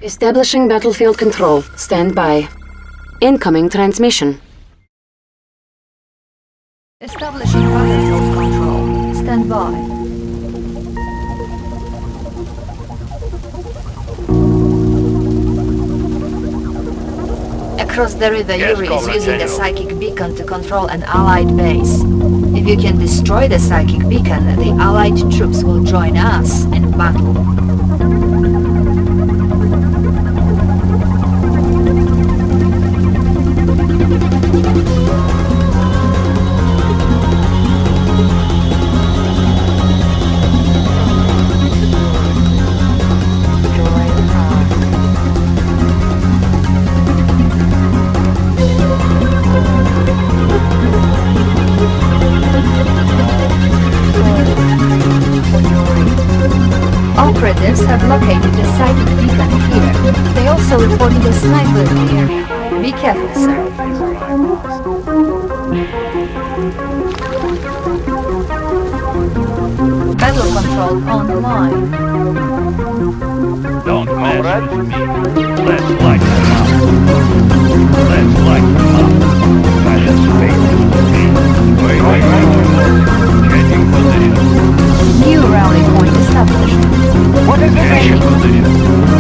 Establishing battlefield control. Stand by. Incoming transmission. Establishing battlefield control. Stand by. Across the river, Yuri is using a psychic beacon to control an Allied base. If you can destroy the psychic beacon, the Allied troops will join us in battle. Operatives have located the psychic beacon here. They also reported a sniper in the area. Be careful, sir. Battle control online. Don't mess with me. Let's light them up. Let's light them up. Fascist space is with me. Wait. Changing position. New rally point established. What is the Changing mission? position.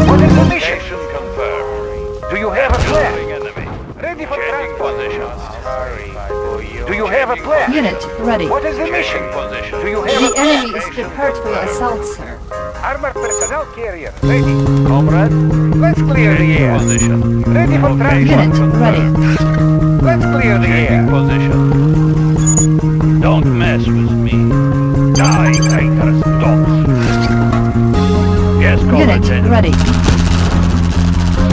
What is the mission? Action confirmed. Do you have a plan? Building enemy. Ready for Changing transport. position. Do you have a plan? Unit ready. What is the mission? Changing position. Do you have The a plan? enemy is prepared for your assault, sir. Armored personnel carrier ready. Comrade, let's clear the Changing air. position. Ready for transport. Unit ready. Let's clear the Changing air. position. Don't mess with me. Die, traitors, dogs. Yes, Unit Comrade General. ready.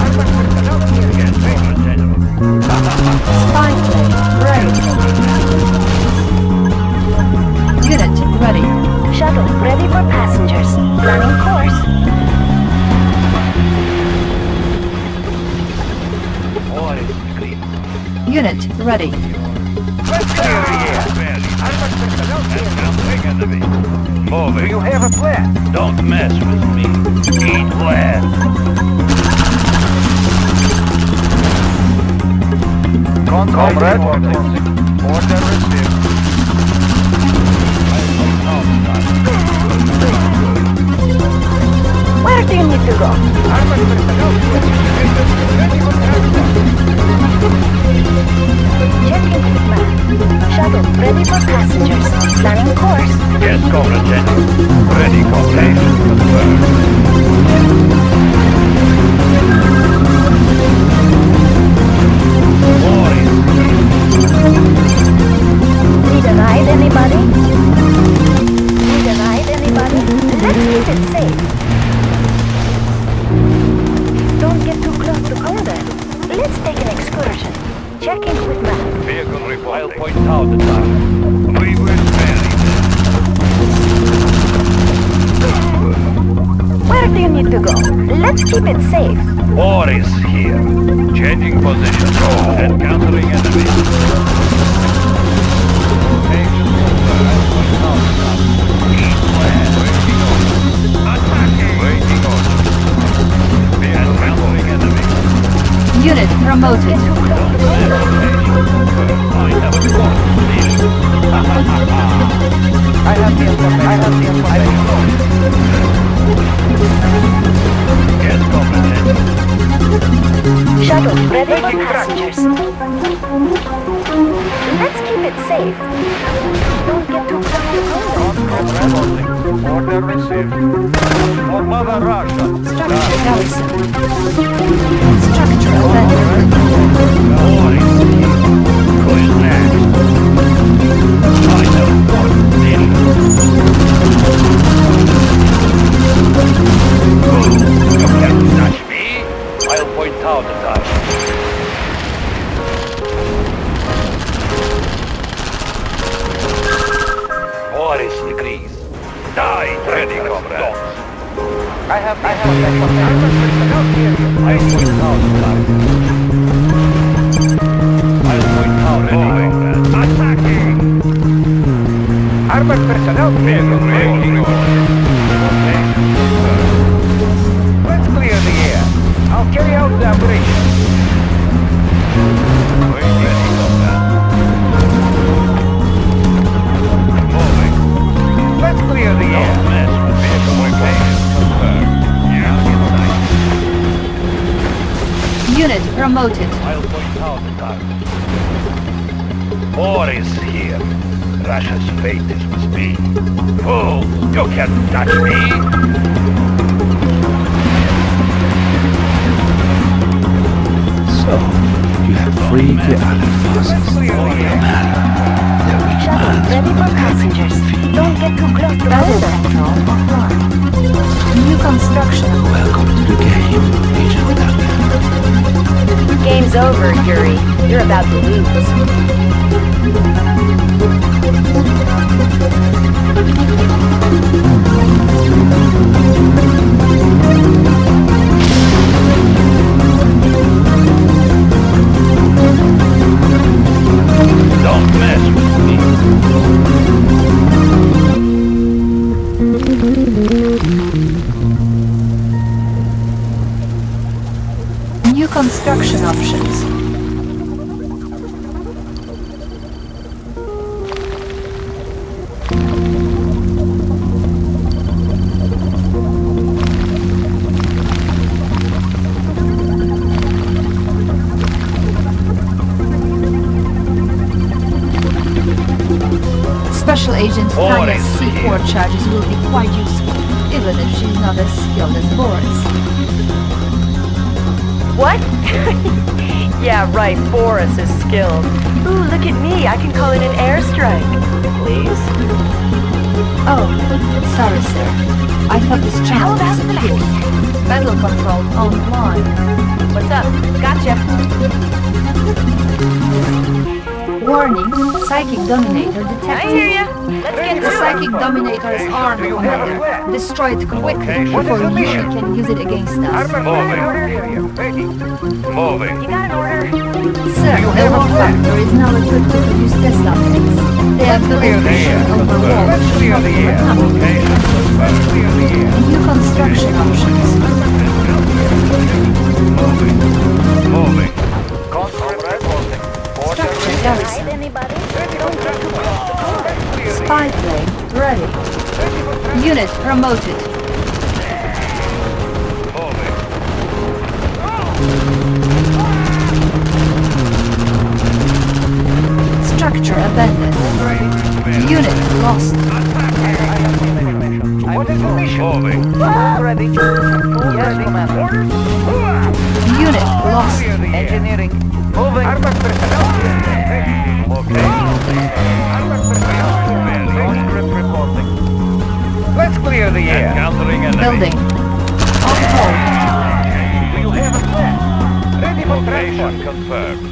Armored personnel carrier Yes, ready. Comrade General. Spy plane ready. Unit ready. Shuttle ready for passengers. Planning course. War is clear. Unit ready. Let's clear the air. Armored personnel carrier. Encountering enemy. Do Moving. you have a plan? Don't mess with me. Eat land. Comrade, order received. Where do you need to go? Armored personnel carrier ready for transport. Checking with map. Shuttle ready for passengers. Planning course. Yes, Comrade General. Ready, Comrade. Confirmed. War is Need a ride, anybody? Need a ride, anybody? Let's keep it safe. Don't get too close to combat. Let's take an excursion. Checking with map. vehicle report. I'll point out the target. We will bury Where do you need to go? Let's keep it safe. them. War is here. Changing position. Encountering enemy. Location confirmed. Point out the target. East land. Waiting order. Attacking. Waiting order. Encountering enemy. Unit promoted. I have a spot. I have the information. Yes, Comrade. Shuttle ready for Taking track. passengers. Let's keep it safe. Don't get too close to combat. Order received. For Mother Russia. Structure garrison. Structure abandoned. War is here. Who is next? I have a spot. You can't touch me. I'll point out the target. War is degrees. Die, ready, comrade. I have the information. Armored personnel carrier. I'll point out the target. I'll point out ready, comrade. Attacking! Armored personnel Vehicle carrier. waiting order. Let's clear the air. Unit promoted. I'll point out the target. War is here. Russia's fate is with me. Fool, you can't touch me! So, you have freed the island forces. No matter. They're weak Shuttle minds ready for passengers. Don't get too close to the weather control offline. New construction. Welcome to the game, Agent Duncan. Game's over, Yuri. You're about to lose. Don't mess with me. New construction options. Special Agent Tanya's C4 charges will be quite useful, even if she's not as skilled as Boris. What? Yeah, right. Boris is skilled. Ooh, look at me. I can call in an airstrike. Please? Oh, sorry, sir. I thought this channel disappeared. Battle control online. What's up? Gotcha. Warning, Psychic Dominator detected. I hear ya. Let's get The to it. Psychic Dominator is armed, Commander. Destroy it quickly before Yuri can use it against us. Moving. Ready. Moving. You got an order? Sir, the whole factory is now equipped to produce test objects. They are building mission over walls. Let's clear the air. Let's clear the air. New construction options. Moving. Moving. Structure garrison. Anybody? Spy plane ready. Unit promoted. Moving. Structure abandoned. Unit lost. What is the mission? Moving. Ready. Yes, Commander. Unit lost. Engineering. Moving. Armored personnel. Okay. Armored personnel. Conscript reporting. Let's clear the air. Encountering enemy. Building. On hold. Do you have a plan? Ready for Location transport. confirmed.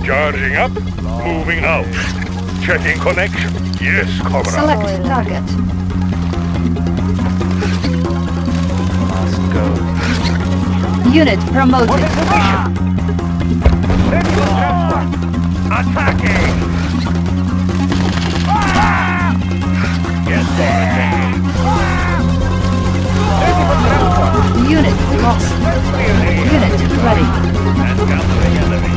Charging up. Moving out. Checking connection. Yes, Cobra. Select target. Must go. Unit promoted. What is the mission? Ready for transport. Attacking! Yes, attacking. Ready for transport. Unit lost. Let's clear the air. Unit ready. Encountering enemy.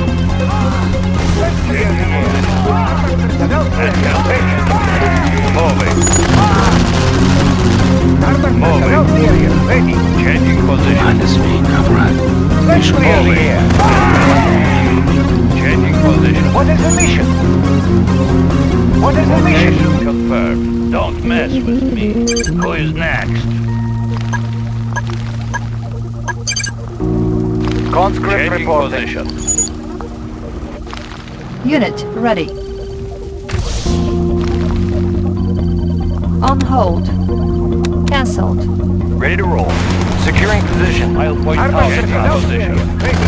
Let's clear the air. Armored personnel. Encountering enemy. Moving. Armored personnel area. Ready. Changing position. Minus me, comrade. Let's clear the Moving. air. Changing position. What is the mission? What is the mission? Location confirmed. Don't mess with me. Who is next? Conscript Changing reporting. position. Unit ready. On hold. Cancelled. Ready to roll. Securing position. I'll point out Armored changing personnel position. area. Ready.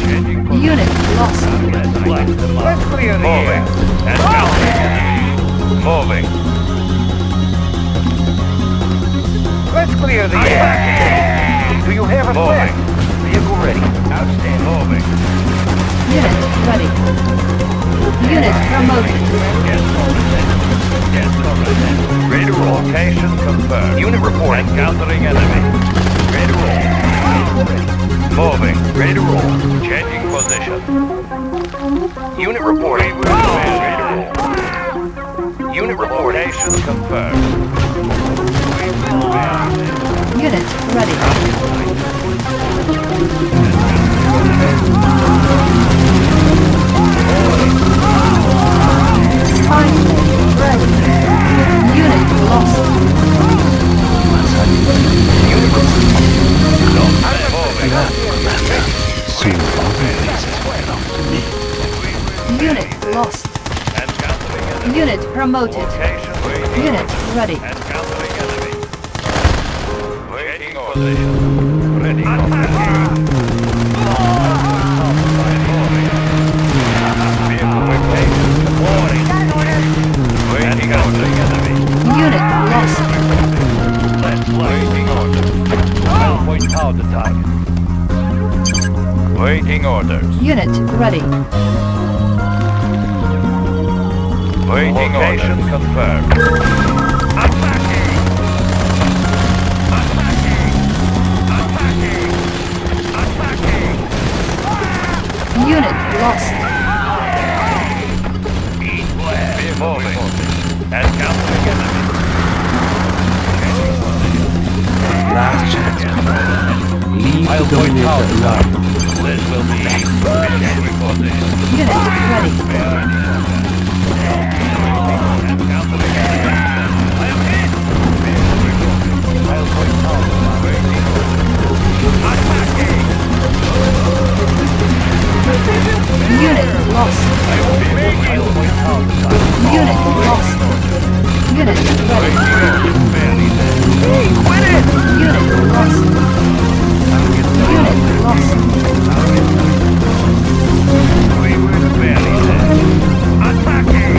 Changing position. Unit lost. Let's light them up. Let's clear the Moving. air. Encountering enemy. Moving. Let's clear the air. Do you have a plan? Moving. Vehicle ready. Outstanding. Moving. Unit ready. Unit promoted. Yes, Comrade. Ready to roll. Location confirmed. Unit reporting. Encountering enemy. Ready to roll. Moving. Ready to roll. Changing position. Unit reporting. Ready to roll. Unit reporting. Location confirmed. Unit ready. Spy plane ready. Unit lost. Soon all the bases belong to me. Unit lost. Unit promoted. Unit ready. Waiting position. Ready. Waiting enemy. Unit lost. Waiting order. Point out the target. Waiting orders. Unit ready. Waiting location confirmed. Attacking! Attacking! Attacking! Attacking! Unit lost. East west. Moving. Encountering enemy. Last chance, commander. Leave the dominator alone. This will be mission for this. Unit ready. Encountering enemy. I am hit! I'll point out. Waiting order. Attacking! Unit lost. I'll point out. Unit lost. Unit ready. Barely dead. Quit it! Unit lost. Unit lost. We were barely dead. Attacking!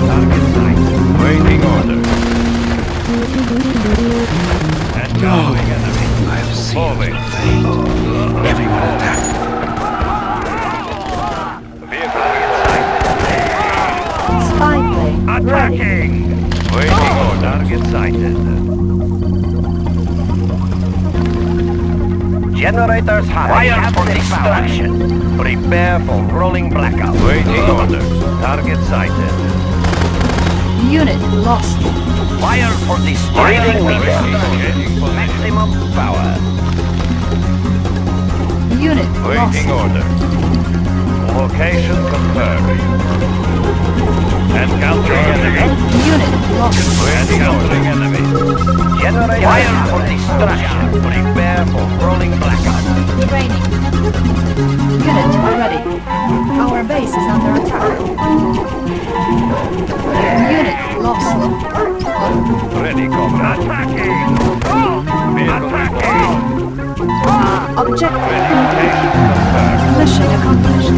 Target sight. Waiting order. Encountering enemy. I've seen Moving. your fate. Everyone attack. Vehicle in sight. Spy plane ready. Attacking! Waiting order. Target sighted. Generators high. Fire for distraction. Prepare for rolling blackout. Waiting order. Target sighted. Unit lost. Fire for distraction. Maximum power. Unit lost. Waiting order. Location confirmed. Encountering enemy. Unit lost. Encountering enemy. Generate fire for distraction. Prepare for rolling blackout. Training. Unit ready. Our base is under attack. Unit lost. Ready, comrade. Attacking! Attacking! Objective. Location confirmed. Mission accomplished.